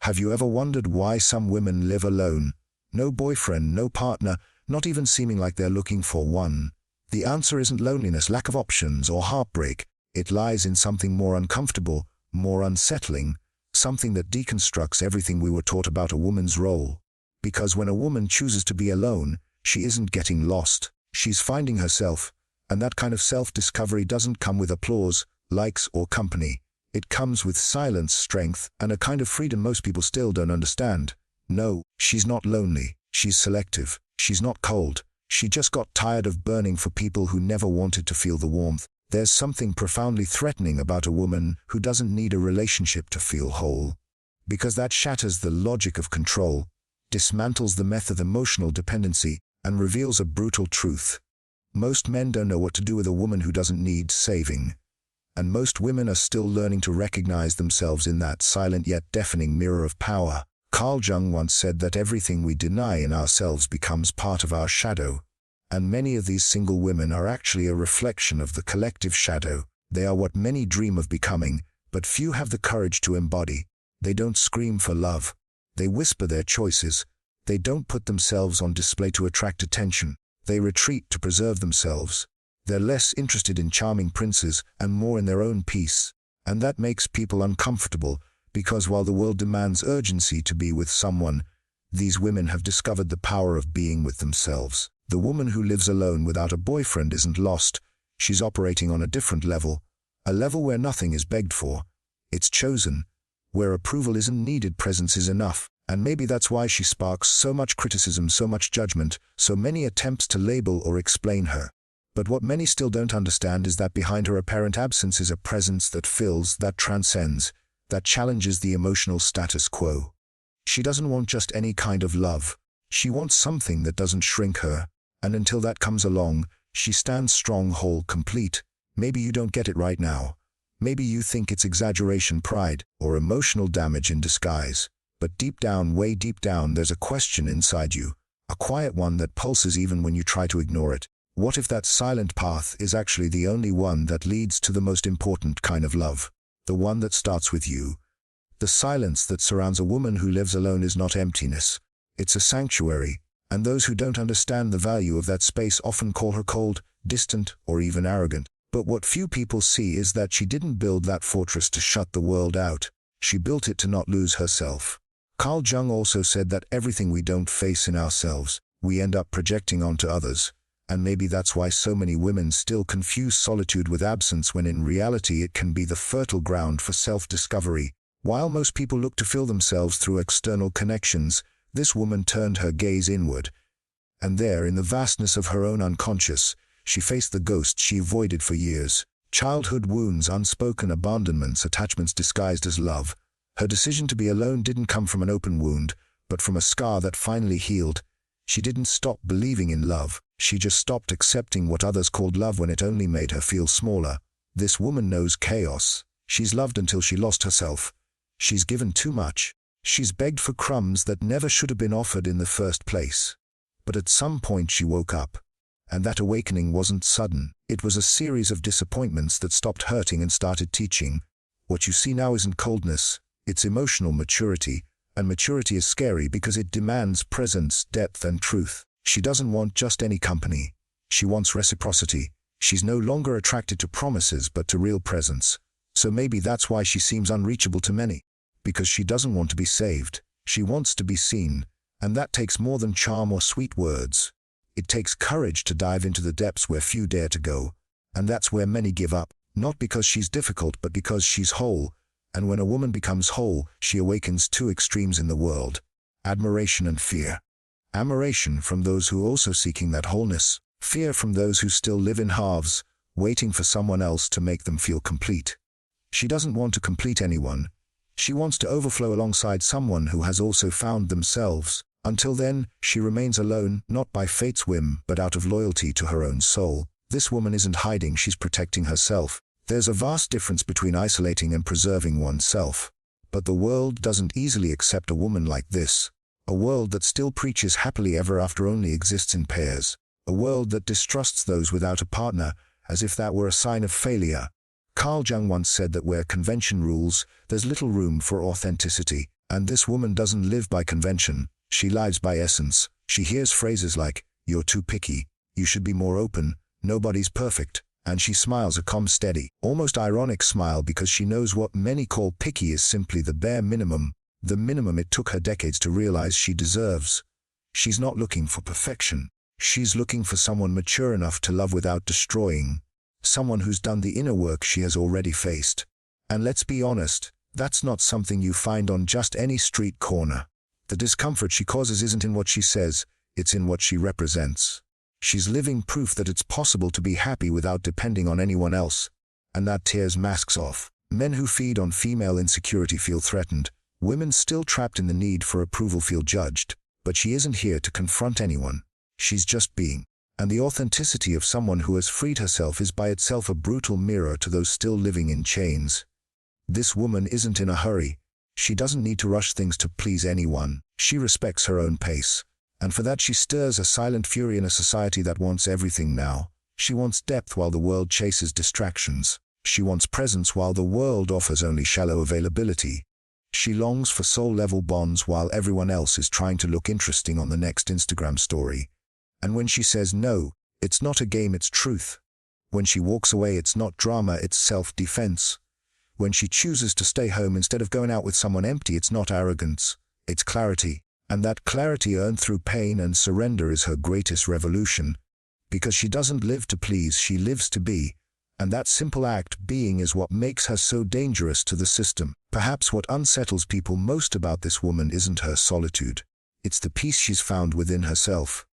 Have you ever wondered why some women live alone? No boyfriend, no partner, not even seeming like they're looking for one. The answer isn't loneliness, lack of options, or heartbreak. It lies in something more uncomfortable, more unsettling, something that deconstructs everything we were taught about a woman's role. Because when a woman chooses to be alone, she isn't getting lost. She's finding herself, and that kind of self-discovery doesn't come with applause, likes, or company. It comes with silence, strength, and a kind of freedom most people still don't understand. No, she's not lonely. She's selective. She's not cold. She just got tired of burning for people who never wanted to feel the warmth. There's something profoundly threatening about a woman who doesn't need a relationship to feel whole. Because that shatters the logic of control, dismantles the myth of emotional dependency, and reveals a brutal truth. Most men don't know what to do with a woman who doesn't need saving. And most women are still learning to recognize themselves in that silent yet deafening mirror of power. Carl Jung once said that everything we deny in ourselves becomes part of our shadow. And many of these single women are actually a reflection of the collective shadow. They are what many dream of becoming, but few have the courage to embody. They don't scream for love. They whisper their choices. They don't put themselves on display to attract attention. They retreat to preserve themselves. They're less interested in charming princes and more in their own peace. And that makes people uncomfortable, because while the world demands urgency to be with someone, these women have discovered the power of being with themselves. The woman who lives alone without a boyfriend isn't lost. She's operating on a different level, a level where nothing is begged for. It's chosen, where approval isn't needed, presence is enough. And maybe that's why she sparks so much criticism, so much judgment, so many attempts to label or explain her. But what many still don't understand is that behind her apparent absence is a presence that fills, that transcends, that challenges the emotional status quo. She doesn't want just any kind of love. She wants something that doesn't shrink her. And until that comes along, she stands strong, whole, complete. Maybe you don't get it right now. Maybe you think it's exaggeration, pride, or emotional damage in disguise. But deep down, way deep down, there's a question inside you, a quiet one that pulses even when you try to ignore it. What if that silent path is actually the only one that leads to the most important kind of love? The one that starts with you. The silence that surrounds a woman who lives alone is not emptiness. It's a sanctuary, and those who don't understand the value of that space often call her cold, distant, or even arrogant. But what few people see is that she didn't build that fortress to shut the world out. She built it to not lose herself. Carl Jung also said that everything we don't face in ourselves, we end up projecting onto others. And maybe that's why so many women still confuse solitude with absence, when in reality it can be the fertile ground for self-discovery. While most people look to fill themselves through external connections, this woman turned her gaze inward. And there, in the vastness of her own unconscious, she faced the ghosts she avoided for years. Childhood wounds, unspoken abandonments, attachments disguised as love. Her decision to be alone didn't come from an open wound, but from a scar that finally healed. She didn't stop believing in love. She just stopped accepting what others called love when it only made her feel smaller. This woman knows chaos. She's loved until she lost herself. She's given too much. She's begged for crumbs that never should have been offered in the first place. But at some point she woke up. And that awakening wasn't sudden. It was a series of disappointments that stopped hurting and started teaching. What you see now isn't coldness. It's emotional maturity. And maturity is scary because it demands presence, depth, and truth. She doesn't want just any company. She wants reciprocity. She's no longer attracted to promises but to real presence. So maybe that's why she seems unreachable to many. Because she doesn't want to be saved. She wants to be seen. And that takes more than charm or sweet words. It takes courage to dive into the depths where few dare to go. And that's where many give up. Not because she's difficult, but because she's whole. And when a woman becomes whole, she awakens two extremes in the world: admiration and fear. Admiration from those who are also seeking that wholeness. Fear from those who still live in halves, waiting for someone else to make them feel complete. She doesn't want to complete anyone. She wants to overflow alongside someone who has also found themselves. Until then, she remains alone, not by fate's whim, but out of loyalty to her own soul. This woman isn't hiding, she's protecting herself. There's a vast difference between isolating and preserving oneself. But the world doesn't easily accept a woman like this. A world that still preaches happily ever after only exists in pairs. A world that distrusts those without a partner, as if that were a sign of failure. Carl Jung once said that where convention rules, there's little room for authenticity. And this woman doesn't live by convention, she lives by essence. She hears phrases like, "You're too picky," "You should be more open," "Nobody's perfect," and she smiles a calm, steady, almost ironic smile because she knows what many call picky is simply the bare minimum, the minimum it took her decades to realize she deserves. She's not looking for perfection. She's looking for someone mature enough to love without destroying, someone who's done the inner work she has already faced. And let's be honest, that's not something you find on just any street corner. The discomfort she causes isn't in what she says, it's in what she represents. She's living proof that it's possible to be happy without depending on anyone else. And that tears masks off. Men who feed on female insecurity feel threatened. Women still trapped in the need for approval feel judged. But she isn't here to confront anyone. She's just being. And the authenticity of someone who has freed herself is by itself a brutal mirror to those still living in chains. This woman isn't in a hurry. She doesn't need to rush things to please anyone. She respects her own pace. And for that she stirs a silent fury in a society that wants everything now. She wants depth while the world chases distractions. She wants presence while the world offers only shallow availability. She longs for soul-level bonds while everyone else is trying to look interesting on the next Instagram story. And when she says no, it's not a game, it's truth. When she walks away, it's not drama, it's self-defense. When she chooses to stay home instead of going out with someone empty, it's not arrogance, it's clarity. And that clarity earned through pain and surrender is her greatest revolution. Because she doesn't live to please, she lives to be. And that simple act, being, is what makes her so dangerous to the system. Perhaps what unsettles people most about this woman isn't her solitude. It's the peace she's found within herself.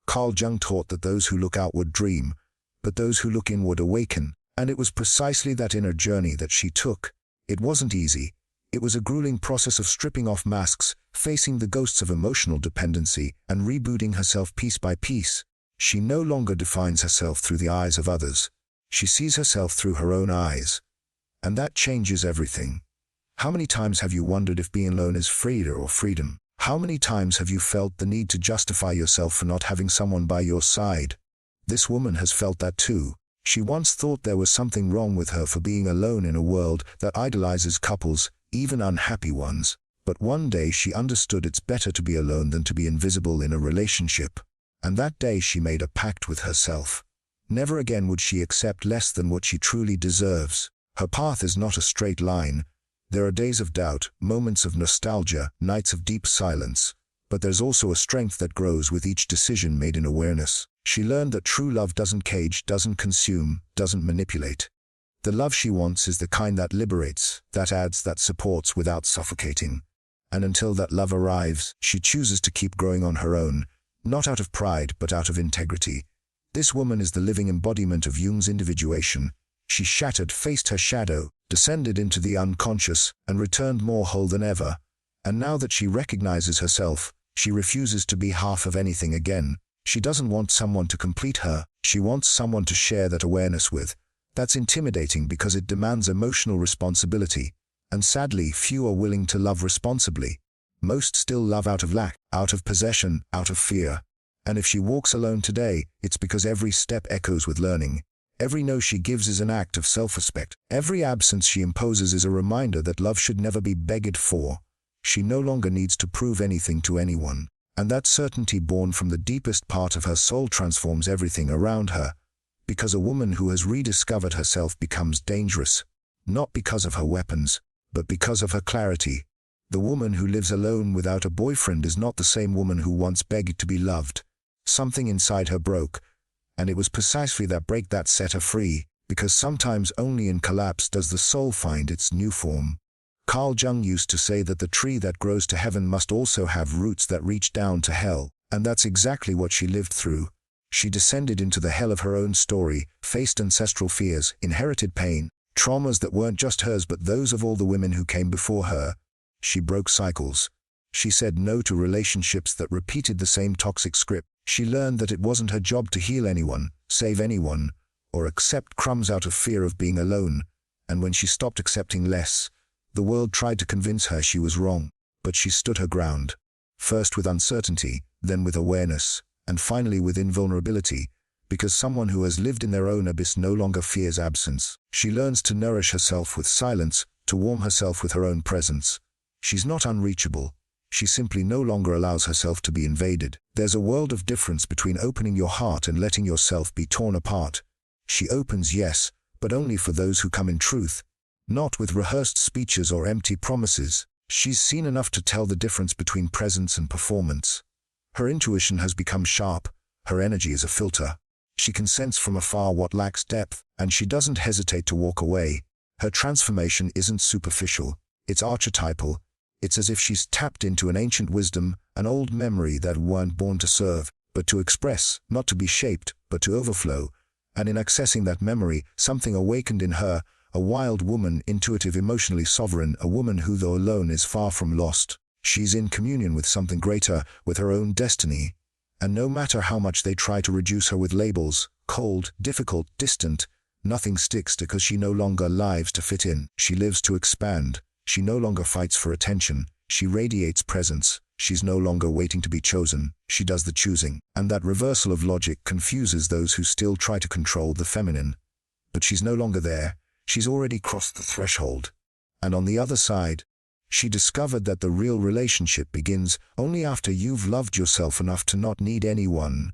Carl Jung taught that those who look outward dream, but those who look inward awaken. And it was precisely that inner journey that she took. It wasn't easy. It was a grueling process of stripping off masks, facing the ghosts of emotional dependency, and rebooting herself piece by piece. She no longer defines herself through the eyes of others. She sees herself through her own eyes. And that changes everything. How many times have you wondered if being alone is freedom? How many times have you felt the need to justify yourself for not having someone by your side? This woman has felt that too. She once thought there was something wrong with her for being alone in a world that idolizes couples, even unhappy ones. But one day she understood it's better to be alone than to be invisible in a relationship. And that day she made a pact with herself. Never again would she accept less than what she truly deserves. Her path is not a straight line. There are days of doubt, moments of nostalgia, nights of deep silence. But there's also a strength that grows with each decision made in awareness. She learned that true love doesn't cage, doesn't consume, doesn't manipulate. The love she wants is the kind that liberates, that adds, that supports without suffocating. And until that love arrives, she chooses to keep growing on her own, not out of pride, but out of integrity. This woman is the living embodiment of Jung's individuation. She shattered, faced her shadow, descended into the unconscious, and returned more whole than ever. And now that she recognizes herself, she refuses to be half of anything again. She doesn't want someone to complete her. She wants someone to share that awareness with. That's intimidating because it demands emotional responsibility. And sadly, few are willing to love responsibly. Most still love out of lack, out of possession, out of fear. And if she walks alone today, it's because every step echoes with learning. Every no she gives is an act of self-respect. Every absence she imposes is a reminder that love should never be begged for. She no longer needs to prove anything to anyone. And that certainty born from the deepest part of her soul transforms everything around her. Because a woman who has rediscovered herself becomes dangerous, not because of her weapons, but because of her clarity. The woman who lives alone without a boyfriend is not the same woman who once begged to be loved. Something inside her broke, and it was precisely that break that set her free, because sometimes only in collapse does the soul find its new form. Carl Jung used to say that the tree that grows to heaven must also have roots that reach down to hell, and that's exactly what she lived through. She descended into the hell of her own story, faced ancestral fears, inherited pain, traumas that weren't just hers but those of all the women who came before her. She broke cycles. She said no to relationships that repeated the same toxic script. She learned that it wasn't her job to heal anyone, save anyone, or accept crumbs out of fear of being alone. And when she stopped accepting less, the world tried to convince her she was wrong. But she stood her ground. First with uncertainty, then with awareness, and finally with invulnerability, because someone who has lived in their own abyss no longer fears absence. She learns to nourish herself with silence, to warm herself with her own presence. She's not unreachable. She simply no longer allows herself to be invaded. There's a world of difference between opening your heart and letting yourself be torn apart. She opens, yes, but only for those who come in truth, not with rehearsed speeches or empty promises. She's seen enough to tell the difference between presence and performance. Her intuition has become sharp. Her energy is a filter. She can sense from afar what lacks depth, and she doesn't hesitate to walk away. Her transformation isn't superficial. It's archetypal. It's as if she's tapped into an ancient wisdom, an old memory that weren't born to serve, but to express, not to be shaped, but to overflow. And in accessing that memory, something awakened in her, a wild woman, intuitive, emotionally sovereign, a woman who, though alone, is far from lost. She's in communion with something greater, with her own destiny. And no matter how much they try to reduce her with labels, cold, difficult, distant, nothing sticks because she no longer lives to fit in. She lives to expand. She no longer fights for attention. She radiates presence. She's no longer waiting to be chosen. She does the choosing. And that reversal of logic confuses those who still try to control the feminine. But she's no longer there. She's already crossed the threshold. And on the other side, she discovered that the real relationship begins only after you've loved yourself enough to not need anyone.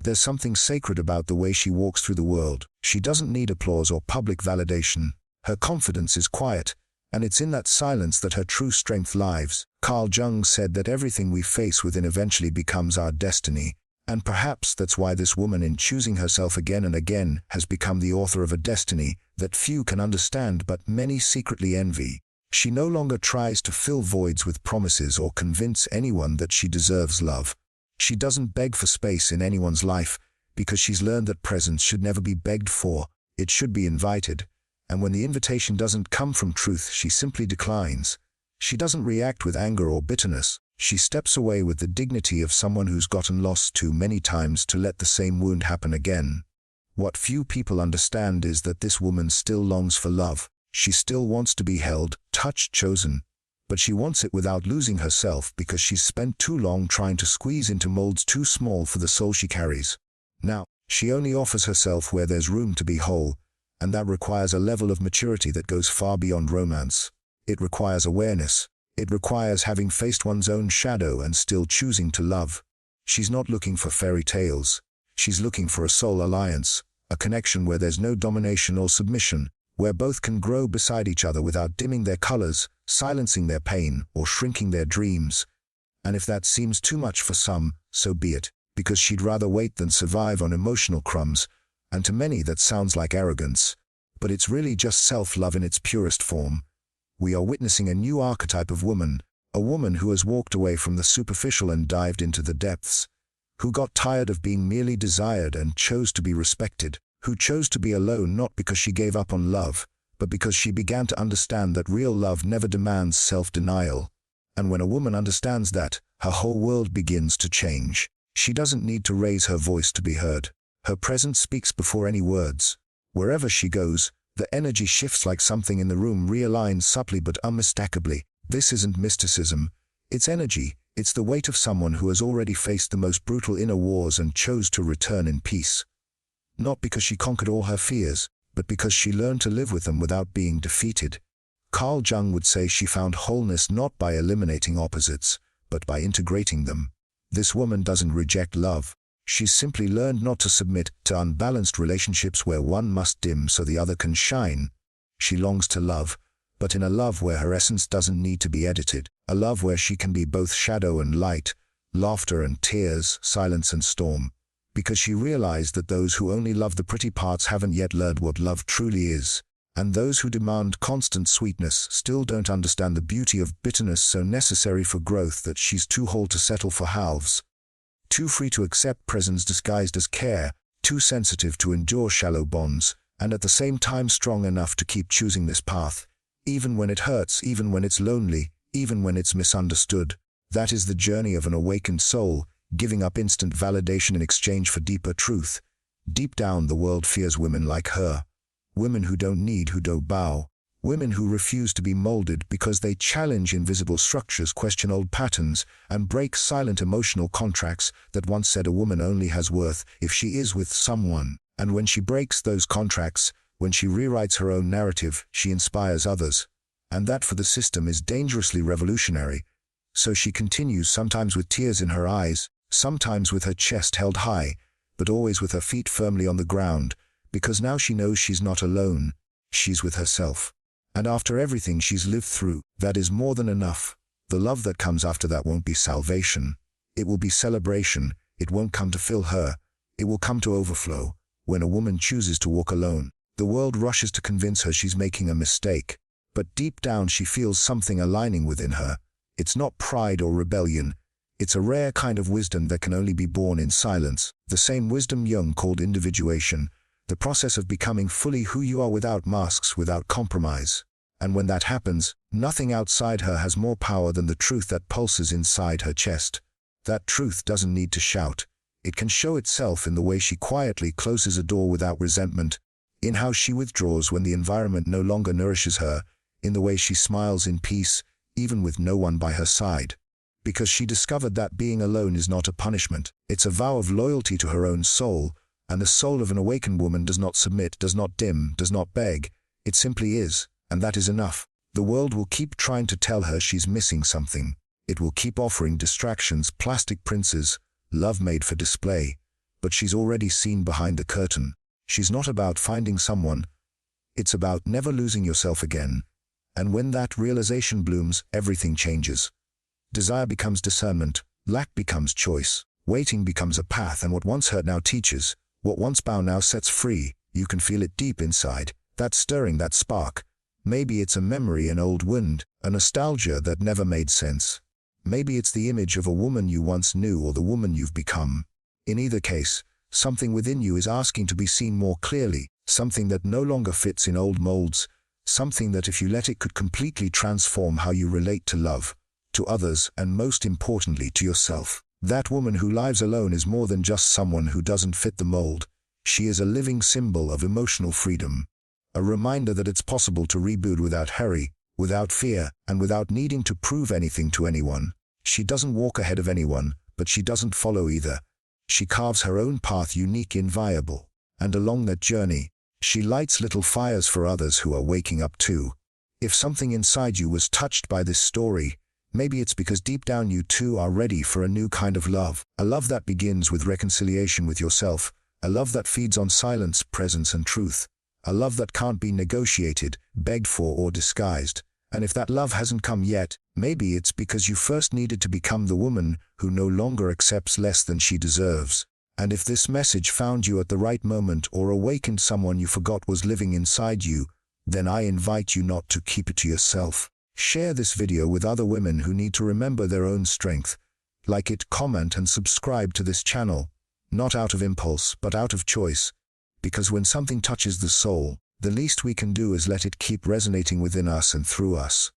There's something sacred about the way she walks through the world. She doesn't need applause or public validation. Her confidence is quiet, and it's in that silence that her true strength lies. Carl Jung said that everything we face within eventually becomes our destiny, and perhaps that's why this woman, in choosing herself again and again, has become the author of a destiny that few can understand but many secretly envy. She no longer tries to fill voids with promises or convince anyone that she deserves love. She doesn't beg for space in anyone's life, because she's learned that presence should never be begged for. It should be invited. And when the invitation doesn't come from truth, she simply declines. She doesn't react with anger or bitterness. She steps away with the dignity of someone who's gotten lost too many times to let the same wound happen again. What few people understand is that this woman still longs for love. She still wants to be held, touched, chosen. But she wants it without losing herself, because she's spent too long trying to squeeze into molds too small for the soul she carries. Now, she only offers herself where there's room to be whole, and that requires a level of maturity that goes far beyond romance. It requires awareness. It requires having faced one's own shadow and still choosing to love. She's not looking for fairy tales. She's looking for a soul alliance, a connection where there's no domination or submission, where both can grow beside each other without dimming their colors, silencing their pain, or shrinking their dreams. And if that seems too much for some, so be it, because she'd rather wait than survive on emotional crumbs. And to many that sounds like arrogance, but it's really just self-love in its purest form. We are witnessing a new archetype of woman, a woman who has walked away from the superficial and dived into the depths, who got tired of being merely desired and chose to be respected, who chose to be alone not because she gave up on love, but because she began to understand that real love never demands self-denial. And when a woman understands that, her whole world begins to change. She doesn't need to raise her voice to be heard. Her presence speaks before any words. Wherever she goes, the energy shifts like something in the room realigns subtly but unmistakably. This isn't mysticism. It's energy. It's the weight of someone who has already faced the most brutal inner wars and chose to return in peace. Not because she conquered all her fears, but because she learned to live with them without being defeated. Carl Jung would say she found wholeness not by eliminating opposites, but by integrating them. This woman doesn't reject love. She's simply learned not to submit to unbalanced relationships where one must dim so the other can shine. She longs to love, but in a love where her essence doesn't need to be edited, a love where she can be both shadow and light, laughter and tears, silence and storm, because she realized that those who only love the pretty parts haven't yet learned what love truly is, and those who demand constant sweetness still don't understand the beauty of bitterness so necessary for growth that she's too whole to settle for halves. Too free to accept presence disguised as care, too sensitive to endure shallow bonds, and at the same time strong enough to keep choosing this path, even when it hurts, even when it's lonely, even when it's misunderstood. That is the journey of an awakened soul, giving up instant validation in exchange for deeper truth. Deep down, the world fears women like her. Women who don't need, who don't bow. Women who refuse to be molded because they challenge invisible structures, question old patterns, and break silent emotional contracts that once said a woman only has worth if she is with someone. And when she breaks those contracts, when she rewrites her own narrative, she inspires others. And that for the system is dangerously revolutionary. So she continues, sometimes with tears in her eyes, sometimes with her chest held high, but always with her feet firmly on the ground, because now she knows she's not alone, she's with herself. And after everything she's lived through, that is more than enough. The love that comes after that won't be salvation. It will be celebration. It won't come to fill her. It will come to overflow. When a woman chooses to walk alone, the world rushes to convince her she's making a mistake. But deep down she feels something aligning within her. It's not pride or rebellion. It's a rare kind of wisdom that can only be born in silence. The same wisdom Jung called individuation. The process of becoming fully who you are without masks, without compromise. And when that happens, nothing outside her has more power than the truth that pulses inside her chest. That truth doesn't need to shout. It can show itself in the way she quietly closes a door without resentment, in how she withdraws when the environment no longer nourishes her, in the way she smiles in peace, even with no one by her side. Because she discovered that being alone is not a punishment. It's a vow of loyalty to her own soul, and the soul of an awakened woman does not submit, does not dim, does not beg. It simply is, and that is enough. The world will keep trying to tell her she's missing something. It will keep offering distractions, plastic princes, love made for display. But she's already seen behind the curtain. She's not about finding someone. It's about never losing yourself again. And when that realization blooms, everything changes. Desire becomes discernment, lack becomes choice, waiting becomes a path, and what once hurt now teaches. What once bound now sets free. You can feel it deep inside, that stirring, that spark. Maybe it's a memory, an old wound, a nostalgia that never made sense. Maybe it's the image of a woman you once knew or the woman you've become. In either case, something within you is asking to be seen more clearly, something that no longer fits in old molds, something that if you let it could completely transform how you relate to love, to others, and most importantly to yourself. That woman who lives alone is more than just someone who doesn't fit the mold. She is a living symbol of emotional freedom. A reminder that it's possible to reboot without hurry, without fear, and without needing to prove anything to anyone. She doesn't walk ahead of anyone, but she doesn't follow either. She carves her own path, unique, inviolable. And along that journey, she lights little fires for others who are waking up too. If something inside you was touched by this story, maybe it's because deep down you too are ready for a new kind of love. A love that begins with reconciliation with yourself. A love that feeds on silence, presence, and truth. A love that can't be negotiated, begged for, or disguised. And if that love hasn't come yet, maybe it's because you first needed to become the woman who no longer accepts less than she deserves. And if this message found you at the right moment or awakened someone you forgot was living inside you, then I invite you not to keep it to yourself. Share this video with other women who need to remember their own strength. Like it, comment, and subscribe to this channel. Not out of impulse, but out of choice. Because when something touches the soul, the least we can do is let it keep resonating within us and through us.